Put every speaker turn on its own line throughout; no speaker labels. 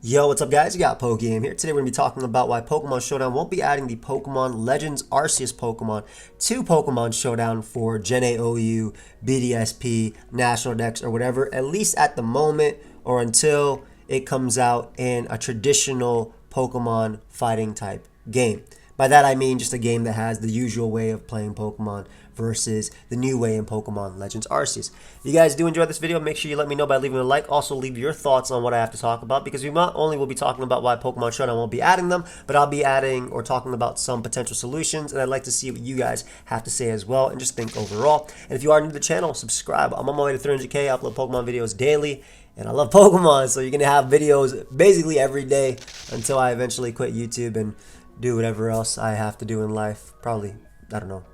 Yo, what's up guys? You got pokeaim here. Today we're going to be talking about why Pokemon Showdown won't be adding the Pokemon Legends Arceus Pokemon to Pokemon Showdown for Gen A OU, BDSP, National Dex, or whatever, at least at the moment or until it comes out in a traditional Pokemon fighting type game. By that I mean just a game that has the usual way of playing Pokemon versus the new way in Pokemon Legends Arceus. If you guys do enjoy this video, make sure you let me know by leaving a like. Also leave your thoughts on what I have to talk about, because we not only will be talking about why Pokemon Showdown won't be adding them, but I'll be adding or talking about some potential solutions, and I'd like to see what you guys have to say as well and just think overall. And if you are new to the channel, subscribe. I'm on my way to 300K. I upload Pokemon videos daily. And I love Pokemon, so you're going to have videos basically every day until I eventually quit YouTube and do whatever else I have to do in life. Probably, I don't know,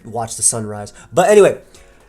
watch the sunrise. But anyway,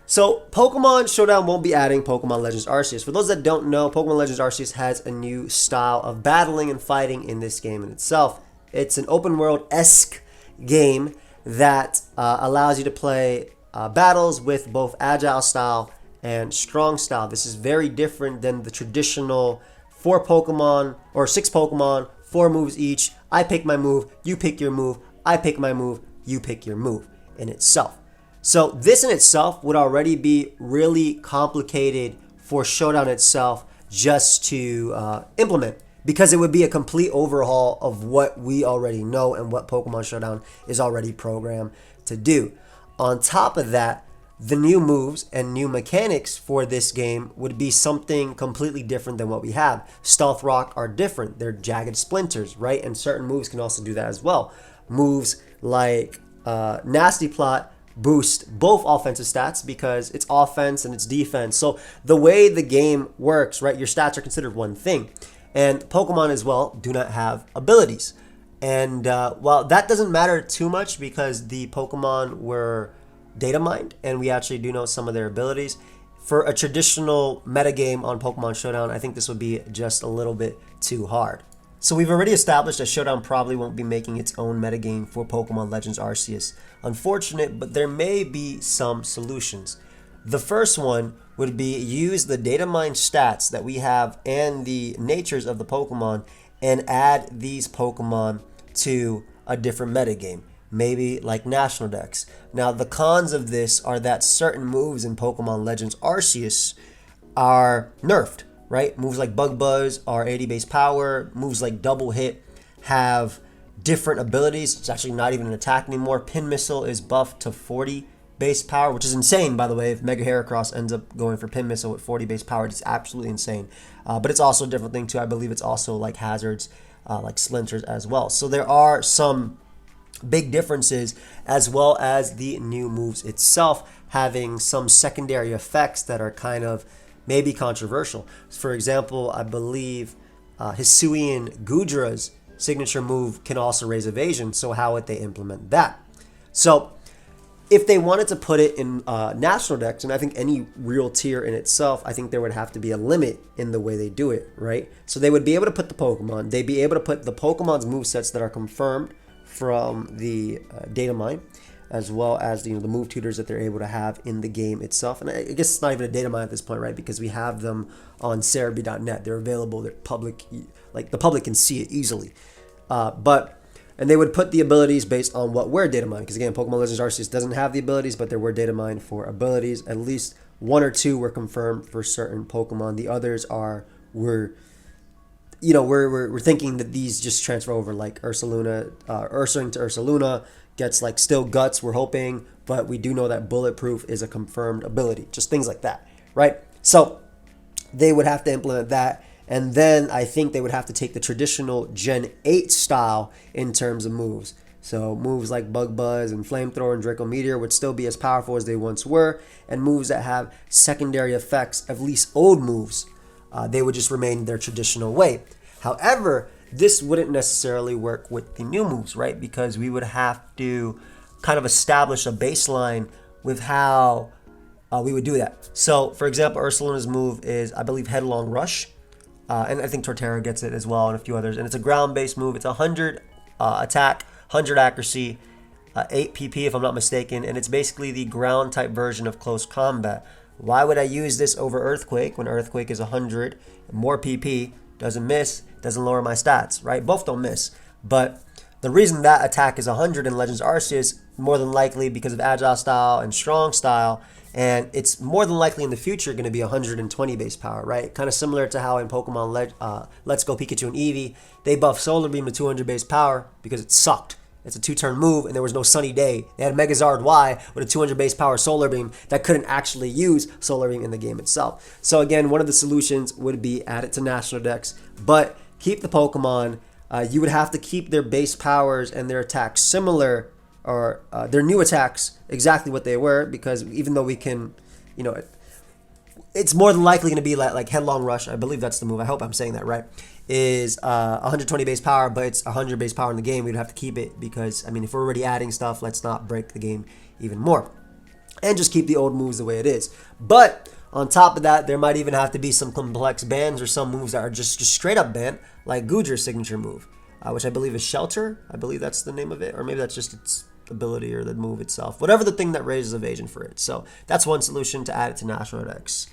so Pokemon Showdown won't be adding Pokemon Legends Arceus. For those that don't know, Pokemon Legends Arceus has a new style of battling and fighting in this game in itself. It's an open world-esque game that allows you to play battles with both agile style and strong style. This is very different than the traditional 4 Pokemon or 6 Pokemon, 4 moves each. I pick my move, you pick your move, I pick my move, you pick your move in itself. So this in itself would already be really complicated for Showdown itself just to implement, because it would be a complete overhaul of what we already know and what Pokemon Showdown is already programmed to do. On top of that, the new moves and new mechanics for this game would be something completely different than what we have. Stealth Rock are different. They're jagged splinters, right? And certain moves can also do that as well. Moves like Nasty Plot boost both offensive stats because it's offense and it's defense. So the way the game works, right, your stats are considered one thing. And Pokemon as well do not have abilities. And well, that doesn't matter too much because the Pokemon were data mined, and we actually do know some of their abilities. For a traditional metagame on Pokemon Showdown, I think this would be just a little bit too hard. So we've already established that Showdown probably won't be making its own metagame for Pokemon Legends Arceus. Unfortunate, but there may be some solutions. The first one would be use the data mine stats that we have and the natures of the Pokemon and add these Pokemon to a different metagame. Maybe like National Dex. Now the cons of this are that certain moves in Pokemon Legends Arceus are nerfed, right? Moves like Bug Buzz are 80 base power. Moves like Double Hit have different abilities. It's actually not even an attack anymore. Pin Missile is buffed to 40 base power, which is insane, by the way. If Mega Heracross ends up going for Pin Missile with 40 base power, it's absolutely insane. But it's also a different thing too. I believe it's also like hazards, like Splinters as well. So there are some big differences, as well as the new moves itself having some secondary effects that are kind of maybe controversial. For example, I believe Hisuian Gudra's signature move can also raise evasion, so how would they implement that? So if they wanted to put it in National Dex, and I think any real tier in itself, I think there would have to be a limit in the way they do it, right? So they would be able to put the Pokemon, they'd be able to put the Pokemon's movesets that are confirmed from the data mine, as well as the move tutors that they're able to have in the game itself. And I guess it's not even a data mine at this point, right? Because we have them on Cerebi.net. They're available. They're public, like the public can see it easily. And they would put the abilities based on what were data mined. Because again, Pokemon Legends Arceus doesn't have the abilities, but there were data mined for abilities. At least 1 or 2 were confirmed for certain Pokemon. The others were thinking that these just transfer over, like Ursaluna, Ursaring to Ursaluna gets like still Guts, we're hoping, but we do know that Bulletproof is a confirmed ability, just things like that, right? So they would have to implement that, and then I think they would have to take the traditional Gen 8 style in terms of moves. So moves like Bug Buzz and Flamethrower and Draco Meteor would still be as powerful as they once were, and moves that have secondary effects, at least old moves, they would just remain their traditional way. However, this wouldn't necessarily work with the new moves, right? Because we would have to kind of establish a baseline with how we would do that. So, for example, Ursaluna's move is, I believe, Headlong Rush. And I think Torterra gets it as well, and a few others. And it's a ground-based move. It's 100 attack, 100 accuracy, 8 PP if I'm not mistaken. And it's basically the ground-type version of Close Combat. Why would I use this over Earthquake when Earthquake is 100, more PP, doesn't miss, doesn't lower my stats, right? Both don't miss. But the reason that attack is 100 in Legends Arceus, more than likely because of Agile Style and Strong Style, and it's more than likely in the future going to be 120 base power, right? Kind of similar to how in Pokemon Let's Go Pikachu and Eevee, they buffed Solar Beam to 200 base power because it sucked. It's a 2-turn move, and there was no sunny day. They had Megazard Y with a 200 base power Solar Beam that couldn't actually use Solar Beam in the game itself. So again, one of the solutions would be add it to National Dex, but keep the Pokemon. You would have to keep their base powers and their attacks similar, or their new attacks exactly what they were, because even though we can, it's more than likely going to be like Headlong Rush. I believe that's the move. I hope I'm saying that right. Is 120 base power, but it's 100 base power in the game. We'd have to keep it because, I mean, if we're already adding stuff, let's not break the game even more. And just keep the old moves the way it is. But on top of that, there might even have to be some complex bans or some moves that are just straight up banned, like Gujar's signature move, which I believe is Shelter. I believe that's the name of it, or maybe that's just its ability or the move itself. Whatever the thing that raises evasion for it. So that's one solution to add it to National Dex.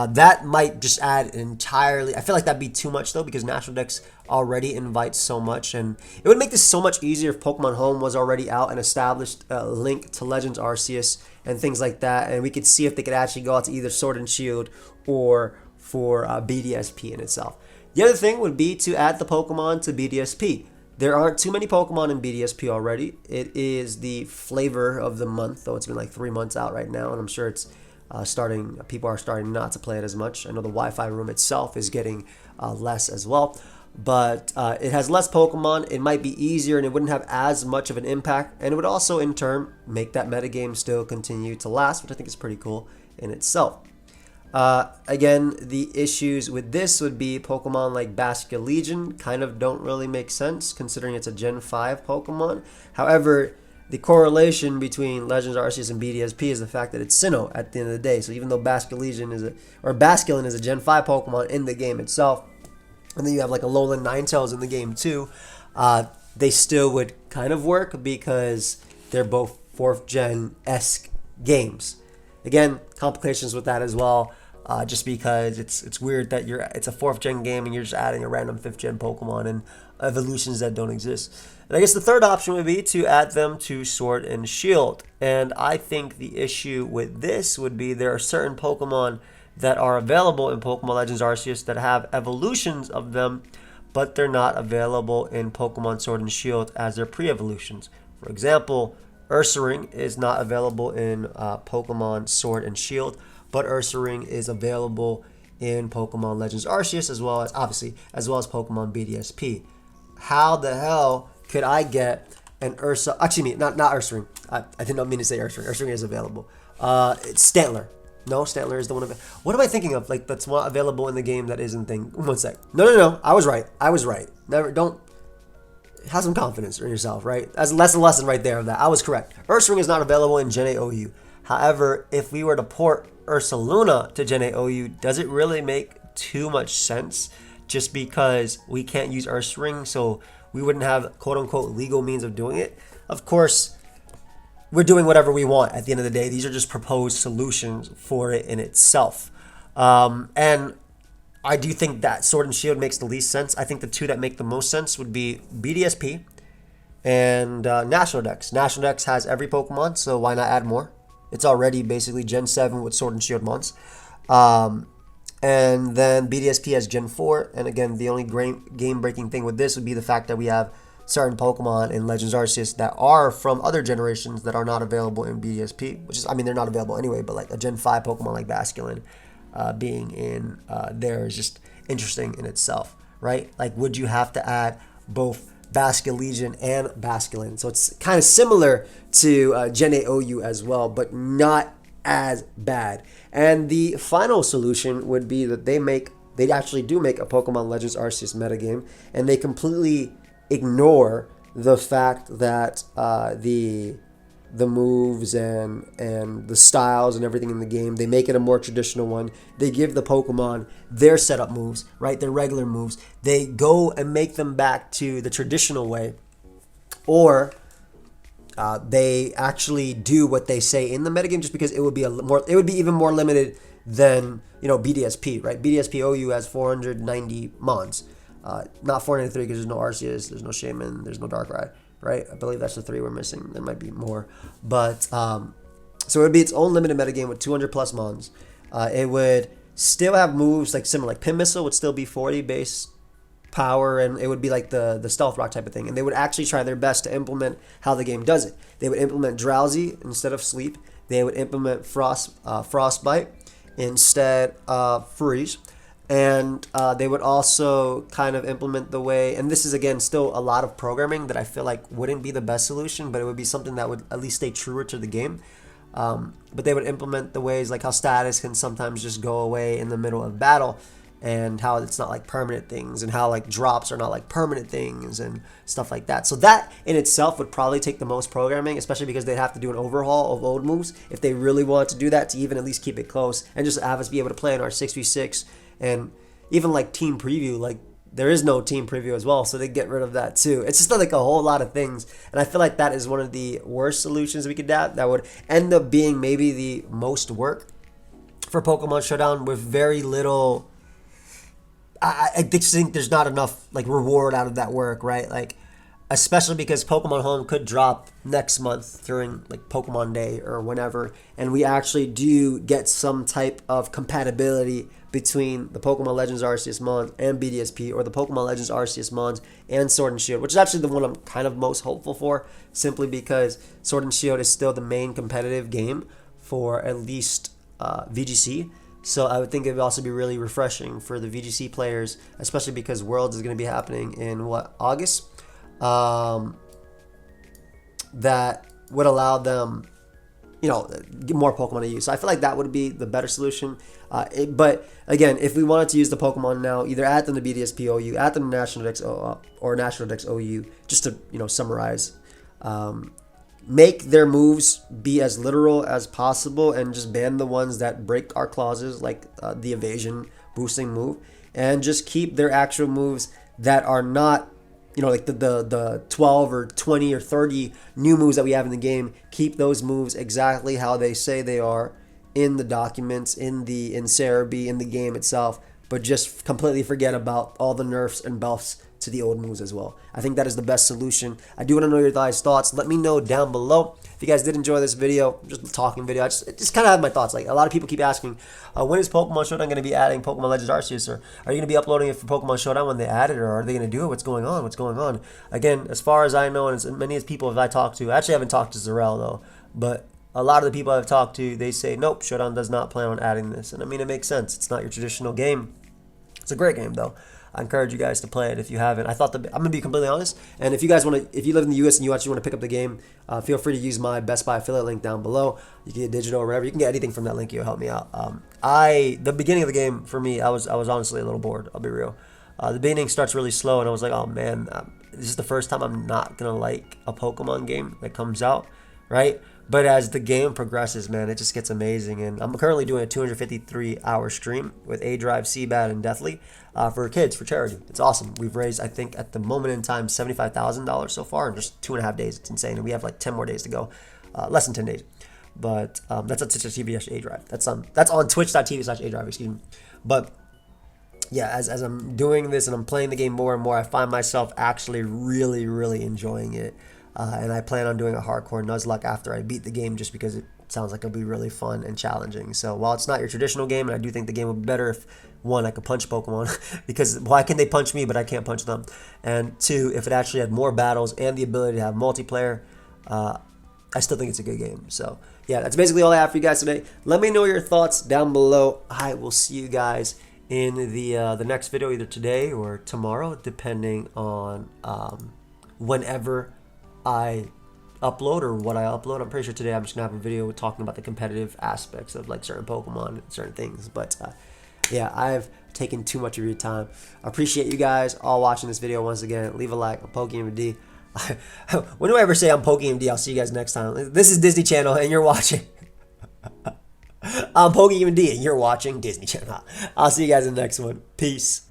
That might just add entirely. I feel like that'd be too much though, because National Dex already invites so much, and it would make this so much easier if Pokemon Home was already out and established a link to Legends Arceus and things like that, and we could see if they could actually go out to either Sword and Shield or for BDSP in itself. The other thing would be to add the Pokemon to BDSP. There aren't too many Pokemon in BDSP already. It is the flavor of the month, though it's been like 3 months out right now, and I'm sure it's people are starting not to play it as much. I know the Wi-Fi room itself is getting less as well, but it has less Pokemon. It might be easier, and it wouldn't have as much of an impact, and it would also in turn make that metagame still continue to last, which I think is pretty cool in itself. Again, the issues with this would be Pokemon like Basculegion kind of don't really make sense considering it's a Gen 5 Pokemon. However, the correlation between Legends Arceus and BDSP is the fact that it's Sinnoh at the end of the day. So even though Basculin is a Gen 5 Pokemon in the game itself, and then you have like a Alolan Ninetales in the game too, they still would kind of work because they're both 4th gen-esque games. Again, complications with that as well. Just because it's weird that it's a 4th gen game and you're just adding a random 5th gen Pokemon and evolutions that don't exist. And I guess the third option would be to add them to Sword and Shield. And I think the issue with this would be there are certain Pokemon that are available in Pokemon Legends Arceus that have evolutions of them, but they're not available in Pokemon Sword and Shield as their pre-evolutions. For example, Ursaring is not available in Pokemon Sword and Shield, but Ursaring is available in Pokemon Legends Arceus as well as Pokemon BDSP. How the hell could I get an Ursa? Actually, not Ursaring. I did not mean to say Ursaring. Ursaring is available. It's Stantler. No, Stantler is the one. What am I thinking of? Like that's not available in the game that isn't thing. One sec. No. I was right. Don't. Have some confidence in yourself, right? That's a lesson right there of that. I was correct. Ursaring is not available in Gen 8 OU. However, if we were to port Ursaluna to Gen 8 OU, does it really make too much sense? Just because we can't use Ursaring, so we wouldn't have quote-unquote legal means of doing it? Of course, we're doing whatever we want at the end of the day. These are just proposed solutions for it in itself. And I do think that Sword and Shield makes the least sense. I think the two that make the most sense would be BDSP and National Dex. National Dex has every Pokemon, so why not add more? It's already basically Gen 7 with Sword and Shield mons. And then BDSP has Gen 4. And again, the only game-breaking thing with this would be the fact that we have certain Pokemon in Legends Arceus that are from other generations that are not available in BDSP. Which is, I mean, they're not available anyway, but like a Gen 5 Pokemon like Basculin being in there is just interesting in itself, right? Like, would you have to add both Basculegion and Basculin? So it's kind of similar to Gen 8 OU as well, but not as bad. And the final solution would be that they actually do make a Pokemon Legends Arceus metagame, and they completely ignore the fact that the moves and the styles and everything in the game, they make it a more traditional one. They give the Pokemon their setup moves, right? Their regular moves. They go and make them back to the traditional way, or they actually do what they say in the metagame, just because it would be even more limited than BDSP, right? BDSP OU has 490 mons. Not 493 because there's no Arceus, there's no Shaman, there's no Darkrai, right? I believe that's the 3 we're missing. There might be more. But, so it would be its own limited metagame with 200 plus mons. It would still have moves like similar, like Pin Missile would still be 40 base power, and it would be like the stealth rock type of thing. And they would actually try their best to implement how the game does it. They would implement drowsy instead of sleep. They would implement frostbite instead of freeze. And they would also kind of implement the way, and this is again still a lot of programming that I feel like wouldn't be the best solution, but it would be something that would at least stay truer to the game. But they would implement the ways like how status can sometimes just go away in the middle of battle, and how it's not like permanent things, and how like drops are not like permanent things and stuff like that. So that in itself would probably take the most programming, especially because they'd have to do an overhaul of old moves if they really want to do that, to even at least keep it close and just have us be able to play in our 6v6. And even like team preview, like there is no team preview as well, so they get rid of that too. It's just like a whole lot of things, and I feel like that is one of the worst solutions we could have. That would end up being maybe the most work for Pokemon Showdown with very little. I just think there's not enough like reward out of that work, right? Like, especially because Pokemon Home could drop next month during like Pokemon Day or whenever, and we actually do get some type of compatibility between the Pokemon Legends Arceus Mons and BDSP, or the Pokemon Legends Arceus Mons and Sword and Shield, which is actually the one I'm kind of most hopeful for, simply because Sword and Shield is still the main competitive game for at least VGC. So I would think it would also be really refreshing for the VGC players, especially because Worlds is going to be happening in August. That would allow them, get more Pokemon to use. So I feel like that would be the better solution. But again, if we wanted to use the Pokemon now, either add them to BDSP OU, add them to National Dex or National Dex OU, just to summarize. Make their moves be as literal as possible, and just ban the ones that break our clauses, like the evasion boosting move, and just keep their actual moves that are not, like the 12 or 20 or 30 new moves that we have in the game. Keep those moves exactly how they say they are in the documents, in Cerebi, in the game itself, but just completely forget about all the nerfs and buffs to the old moves as well. I think that is the best solution. I do want to know your guys' thoughts. Let me know down below. If you guys did enjoy this video, just a talking video, I just kind of have my thoughts. Like, a lot of people keep asking, when is Pokemon Showdown going to be adding Pokemon Legends Arceus? Or are you going to be uploading it for Pokemon Showdown when they add it? Or are they going to do it? What's going on? What's going on? Again, as far as I know, and as many as people as I talked to, I actually haven't talked to Zarel though, but a lot of the people I've talked to, they say, nope, Showdown does not plan on adding this. And I mean, it makes sense. It's not your traditional game. It's a great game though. I encourage you guys to play it if you haven't. I'm gonna be completely honest, and if you guys if you live in the US and you actually want to pick up the game, feel free to use my Best Buy affiliate link down below. You can get digital or whatever. You can get anything from that link. It'll help me out. The beginning of the game for me, I was honestly a little bored. I'll be real. The beginning starts really slow, and I was like, oh man, this is the first time I'm not gonna like a Pokemon game that comes out, right? But as the game progresses, man, it just gets amazing. And I'm currently doing a 253-hour stream with A-Drive, Seabad, and Deathly for kids, for charity. It's awesome. We've raised, I think, at the moment in time, $75,000 so far in just 2.5 days. It's insane. And we have like 10 more days to go. Less than 10 days. But that's on Twitch.tv/A-Drive. That's on Twitch.tv/A-Drive, excuse me. But yeah, as I'm doing this and I'm playing the game more and more, I find myself actually really, really enjoying it. And I plan on doing a hardcore Nuzlocke after I beat the game, just because it sounds like it'll be really fun and challenging. So while it's not your traditional game, and I do think the game would be better if, one, I could punch Pokemon, because why can they punch me but I can't punch them? And two, if it actually had more battles and the ability to have multiplayer, I still think it's a good game. So yeah, that's basically all I have for you guys today. Let me know your thoughts down below. I will see you guys in the next video, either today or tomorrow, depending on whenever I upload or what I upload. I'm pretty sure today I'm just gonna have a video talking about the competitive aspects of like certain Pokemon and certain things. But yeah, I've taken too much of your time. I appreciate you guys all watching this video once again. Leave a like. I'm pokeaimMD. When do I ever say I'm pokeaimMD? I'll see you guys next time. This is Disney Channel and you're watching. I'm pokeaimMD and you're watching Disney Channel. I'll see you guys in the next one. Peace.